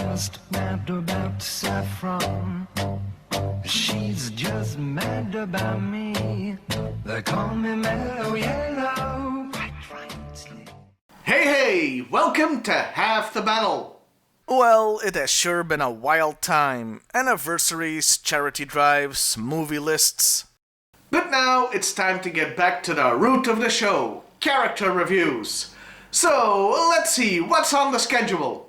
just mad about saffron. She's just mad about me. They call me Mellow Yellow. Hey, welcome to Half the Battle. Well, it has sure been a wild time. Anniversaries, charity drives, movie lists. But now it's time to get back to the root of the show, character reviews. So, let's see, what's on the schedule?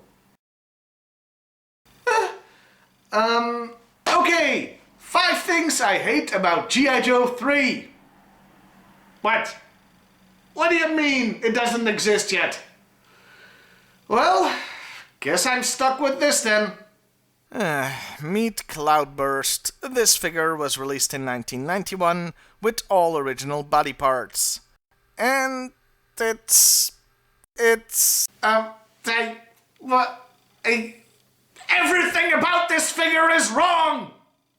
Okay, 5 things I hate about G.I.Joe 3. What? What do you mean it doesn't exist yet? Well, guess I'm stuck with this then. Meet Cloudburst. This figure was released in 1991 with all original body parts. And Everything about this figure is wrong!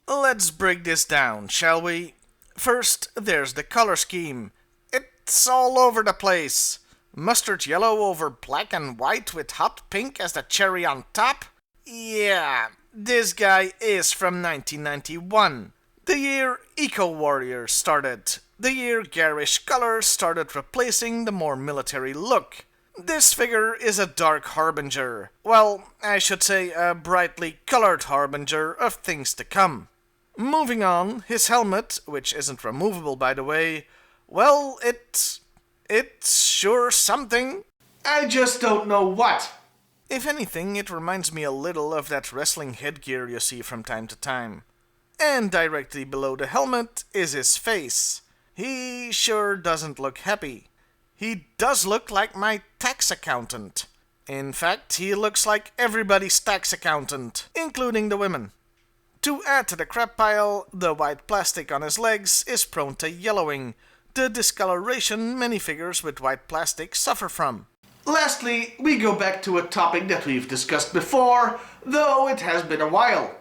Let's break this down, shall we? First, there's the color scheme. It's all over the place. Mustard yellow over black and white with hot pink as the cherry on top? Yeah, this guy is from 1991. The year Eco-Warrior started. The year garish colors started replacing the more military look. This figure is a dark harbinger. Well, I should say a brightly colored harbinger of things to come. Moving on, his helmet, which isn't removable by the way, well, it's sure something. I just don't know what. If anything, it reminds me a little of that wrestling headgear you see from time to time. And directly below the helmet is his face. He sure doesn't look happy. He does look like my tax accountant. In fact, he looks like everybody's tax accountant, including the women. To add to the crap pile, the white plastic on his legs is prone to yellowing, the discoloration many figures with white plastic suffer from. Lastly, we go back to a topic that we've discussed before, though it has been a while.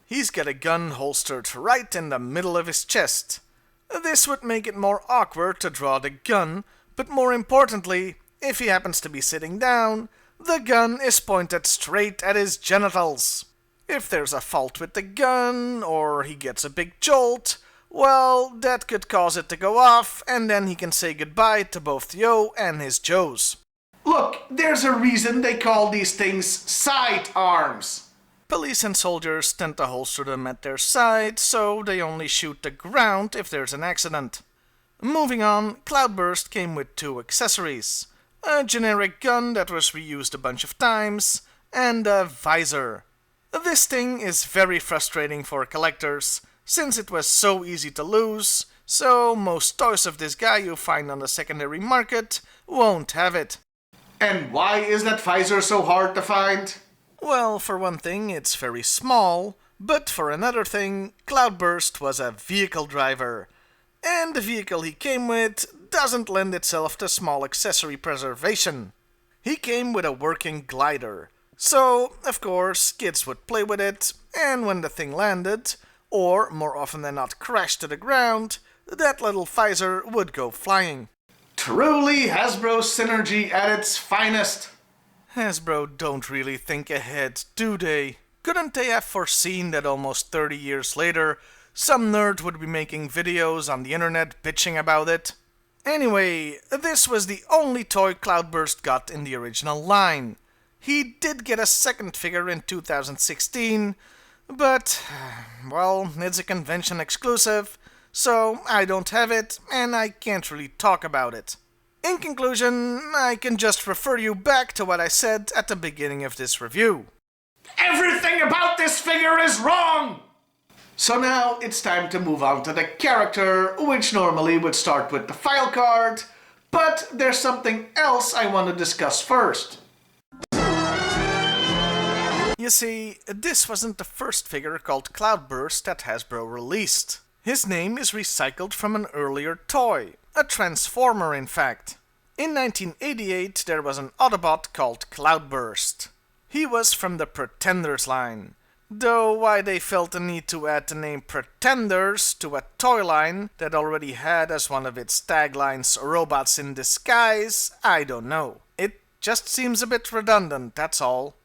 He's got a gun holstered right in the middle of his chest. This would make it more awkward to draw the gun, but more importantly, if he happens to be sitting down, the gun is pointed straight at his genitals. If there's a fault with the gun, or he gets a big jolt, well, that could cause it to go off, and then he can say goodbye to both Yo and his Joes. Look, there's a reason they call these things sidearms. Police and soldiers tend to holster them at their side, so they only shoot the ground if there's an accident. Moving on, Cloudburst came with 2 accessories. A generic gun that was reused a bunch of times, and a visor. This thing is very frustrating for collectors, since it was so easy to lose, so most toys of this guy you find on the secondary market won't have it. And why is that visor so hard to find? Well, for one thing, it's very small, but for another thing, Cloudburst was a vehicle driver. And the vehicle he came with doesn't lend itself to small accessory preservation. He came with a working glider. So, of course, kids would play with it, and when the thing landed, or more often than not crashed to the ground, that little visor would go flying. Truly Hasbro synergy at its finest. Hasbro don't really think ahead, do they? Couldn't they have foreseen that almost 30 years later, some nerd would be making videos on the internet bitching about it? Anyway, this was the only toy Cloudburst got in the original line. He did get a second figure in 2016, but, well, it's a convention exclusive, so I don't have it, and I can't really talk about it. In conclusion, I can just refer you back to what I said at the beginning of this review. Everything about this figure is wrong! So now it's time to move on to the character, which normally would start with the file card, but there's something else I want to discuss first. You see, this wasn't the first figure called Cloudburst that Hasbro released. His name is recycled from an earlier toy, a Transformer in fact. In 1988 there was an Autobot called Cloudburst. He was from the Pretenders line. Though why they felt the need to add the name Pretenders to a toy line that already had as one of its taglines robots in disguise, I don't know. It just seems a bit redundant, that's all.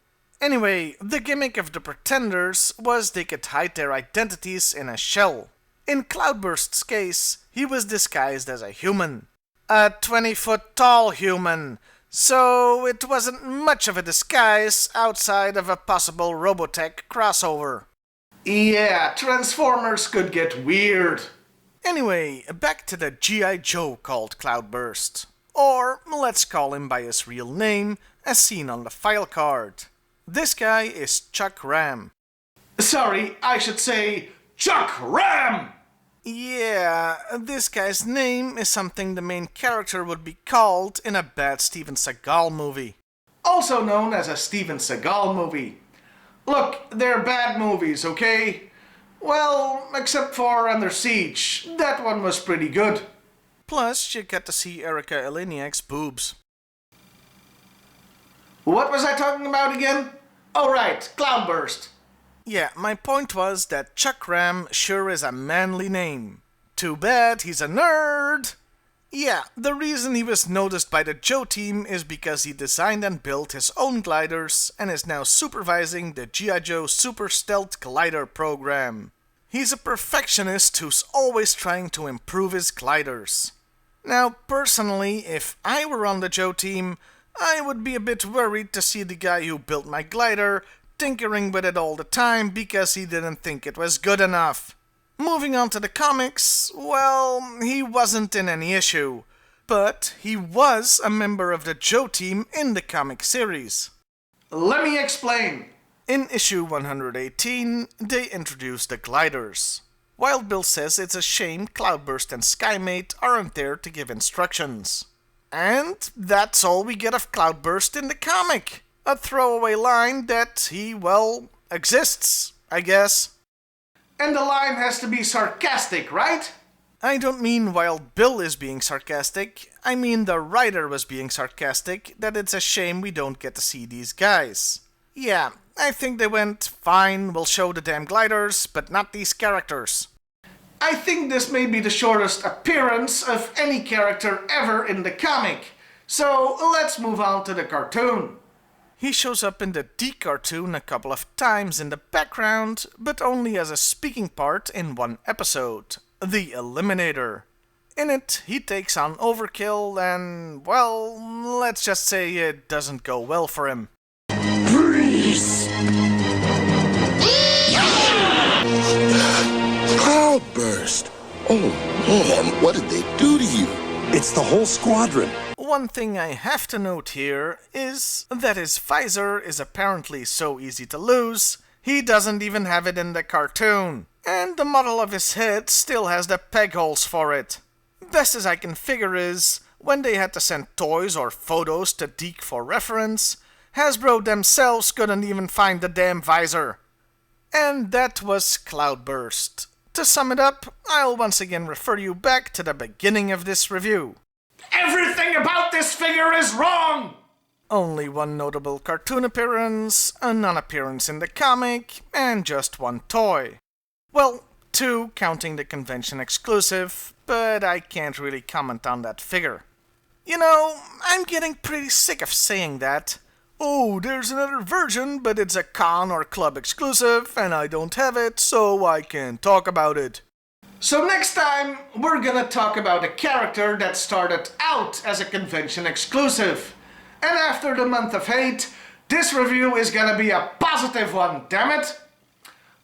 Anyway, the gimmick of the Pretenders was they could hide their identities in a shell. In Cloudburst's case, he was disguised as a human. A 20-foot tall human, so it wasn't much of a disguise outside of a possible Robotech crossover. Yeah, Transformers could get weird. Anyway, back to the G.I. Joe called Cloudburst. Or, let's call him by his real name, as seen on the file card. This guy is Chuck Ram. Sorry, I should say Chuck Ram! Yeah, this guy's name is something the main character would be called in a bad Steven Seagal movie. Also known as a Steven Seagal movie. Look, they're bad movies, okay? Well, except for Under Siege. That one was pretty good. Plus, you get to see Erika Eleniak's boobs. What was I talking about again? Oh right, Cloudburst. Yeah, my point was that Chuck Ram sure is a manly name. Too bad he's a nerd! Yeah, the reason he was noticed by the Joe team is because he designed and built his own gliders and is now supervising the G.I. Joe Super Stealth Glider program. He's a perfectionist who's always trying to improve his gliders. Now, personally, if I were on the Joe team, I would be a bit worried to see the guy who built my glider tinkering with it all the time because he didn't think it was good enough. Moving on to the comics, well, he wasn't in any issue, but he was a member of the Joe team in the comic series. Let me explain. In issue 118, they introduced the gliders. Wild Bill says it's a shame Cloudburst and Skymate aren't there to give instructions. And that's all we get of Cloudburst in the comic. A throwaway line that he, well, exists, I guess. And the line has to be sarcastic, right? I don't mean Wild Bill is being sarcastic. I mean the writer was being sarcastic that it's a shame we don't get to see these guys. Yeah, I think they went, fine, we'll show the damn gliders, but not these characters. I think this may be the shortest appearance of any character ever in the comic. So let's move on to the cartoon. He shows up in the D cartoon a couple of times in the background, but only as a speaking part in one episode, The Eliminator. In it, he takes on Overkill and, well, let's just say it doesn't go well for him. Freeze! Cloudburst! Oh man, what did they do to you? It's the whole squadron. One thing I have to note here is that his visor is apparently so easy to lose, he doesn't even have it in the cartoon. And the model of his head still has the peg holes for it. Best as I can figure is, when they had to send toys or photos to Deke for reference, Hasbro themselves couldn't even find the damn visor. And that was Cloudburst. To sum it up, I'll once again refer you back to the beginning of this review. Everything about this figure is wrong! Only one notable cartoon appearance, a non-appearance in the comic, and just one toy. Well, 2 counting the convention exclusive, but I can't really comment on that figure. You know, I'm getting pretty sick of saying that. Oh, there's another version, but it's a con or club exclusive, and I don't have it, so I can't talk about it. So next time, we're gonna talk about a character that started out as a convention exclusive. And after the month of hate, this review is gonna be a positive one, damn it!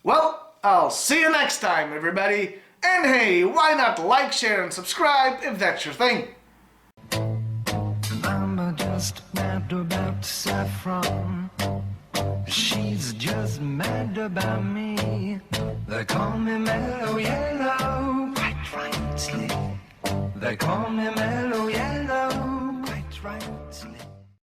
Well, I'll see you next time, everybody. And hey, why not like, share, and subscribe if that's your thing. I'm just mad about Saffron. She's just mad about me. They call me Mellow Yellow, quite rightly. They call me Mellow